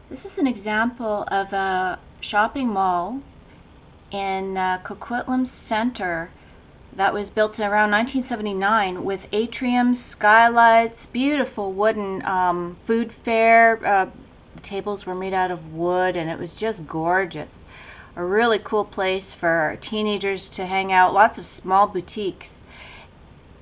This is an example of a shopping mall in Coquitlam Center that was built around 1979 with atriums, skylights, beautiful wooden food fare. The tables were made out of wood and it was just gorgeous. A really cool place for teenagers to hang out, lots of small boutiques.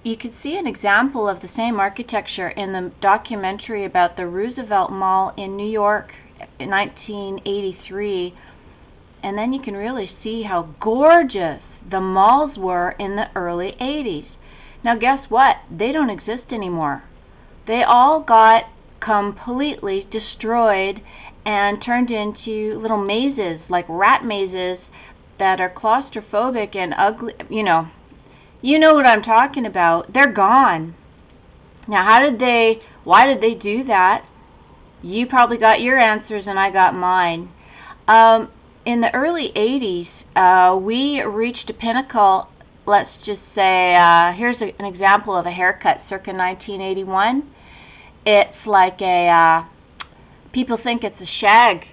You could see an example of the same architecture in the documentary about the Roosevelt Mall in New York in 1983, and then you can really see how gorgeous the malls were in the early 80s. Now guess what? They don't exist anymore. They all got completely destroyed and turned into little mazes, like rat mazes that are claustrophobic and ugly. You know what I'm talking about. They're gone. Now why did they do that? You probably got your answers and I got mine. In the early 80s, we reached a pinnacle. Let's just say, here's an example of a haircut circa 1981. It's like people think it's a shag,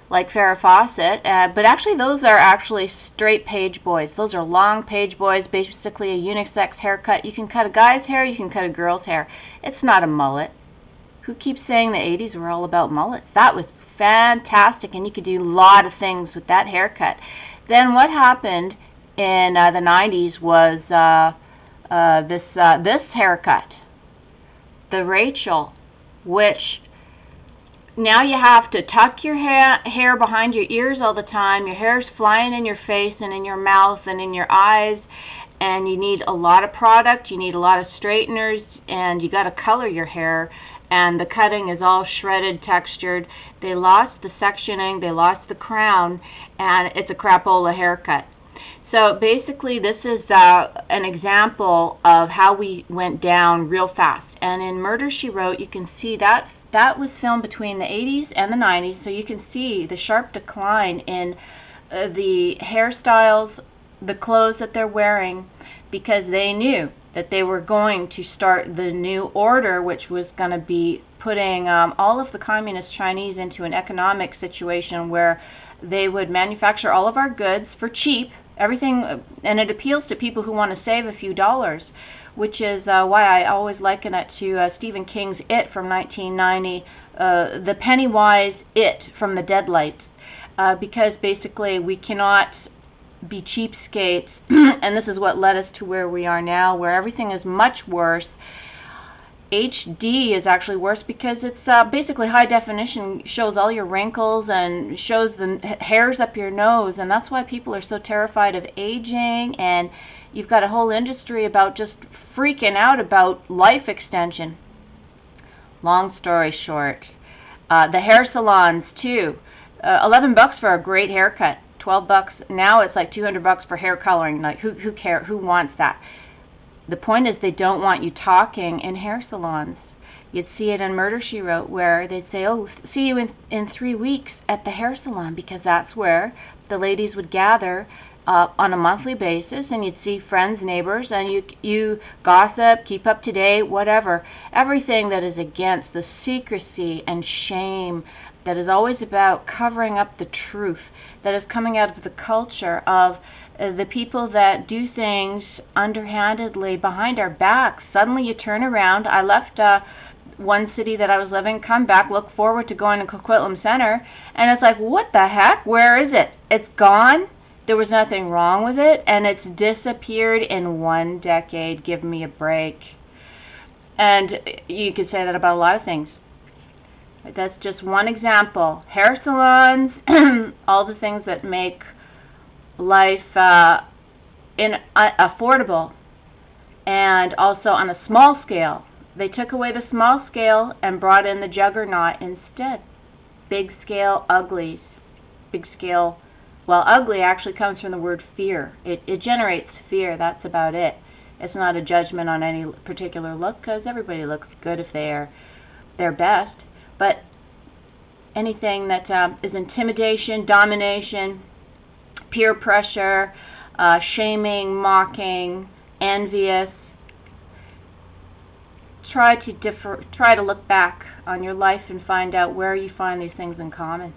like Farrah Fawcett, but actually those are actually straight page boys. Those are long page boys, basically a unisex haircut. You can cut a guy's hair, you can cut a girl's hair. It's not a mullet. Who keeps saying the 80s were all about mullets? That was fantastic, and you could do a lot of things with that haircut. Then what happened in the 90s was this haircut, the Rachel, which now you have to tuck your hair behind your ears all the time. Your hair's flying in your face and in your mouth and in your eyes, and you need a lot of product, you need a lot of straighteners, and you got to color your hair. And the cutting is all shredded, textured. They lost the sectioning, they lost the crown, and it's a crapola haircut. So basically this is an example of how we went down real fast. And in Murder, She Wrote, you can see that was filmed between the 80s and the 90s, so you can see the sharp decline in the hairstyles, the clothes that they're wearing, because they knew that they were going to start the new order, which was going to be putting all of the communist Chinese into an economic situation where they would manufacture all of our goods for cheap, everything, and it appeals to people who want to save a few dollars, which is why I always liken it to Stephen King's It from 1990, the Pennywise It from the Deadlights, because basically we cannot be cheapskates, and this is what led us to where we are now, where everything is much worse. HD is actually worse because it's basically high definition, shows all your wrinkles and shows the hairs up your nose, and that's why people are so terrified of aging, and you've got a whole industry about just freaking out about life extension. Long story short, the hair salons too, $11 for a great haircut. $12 now. It's like $200 for hair coloring. Like who cares? Who wants that? The point is they don't want you talking in hair salons. You'd see it in Murder, She Wrote, where they'd say, "Oh, see you in 3 weeks at the hair salon," because that's where the ladies would gather on a monthly basis, and you'd see friends, neighbors, and you gossip, keep up to date, whatever. Everything that is against the secrecy and shame that is always about covering up the truth that is coming out of the culture of the people that do things underhandedly behind our backs. Suddenly you turn around. I left one city that I was living, come back, look forward to going to Coquitlam Center, and it's like, what the heck? Where is it? It's gone. There was nothing wrong with it, and it's disappeared in 1 decade. Give me a break. And you could say that about a lot of things. That's just one example. Hair salons, all the things that make life affordable, and also on a small scale. They took away the small scale and brought in the juggernaut instead. Big scale uglies. Big scale, well, ugly actually comes from the word fear. It generates fear, that's about it. It's not a judgment on any particular look, because everybody looks good if they're their best. But anything that is intimidation, domination, peer pressure, shaming, mocking, envious, try to look back on your life and find out where you find these things in common.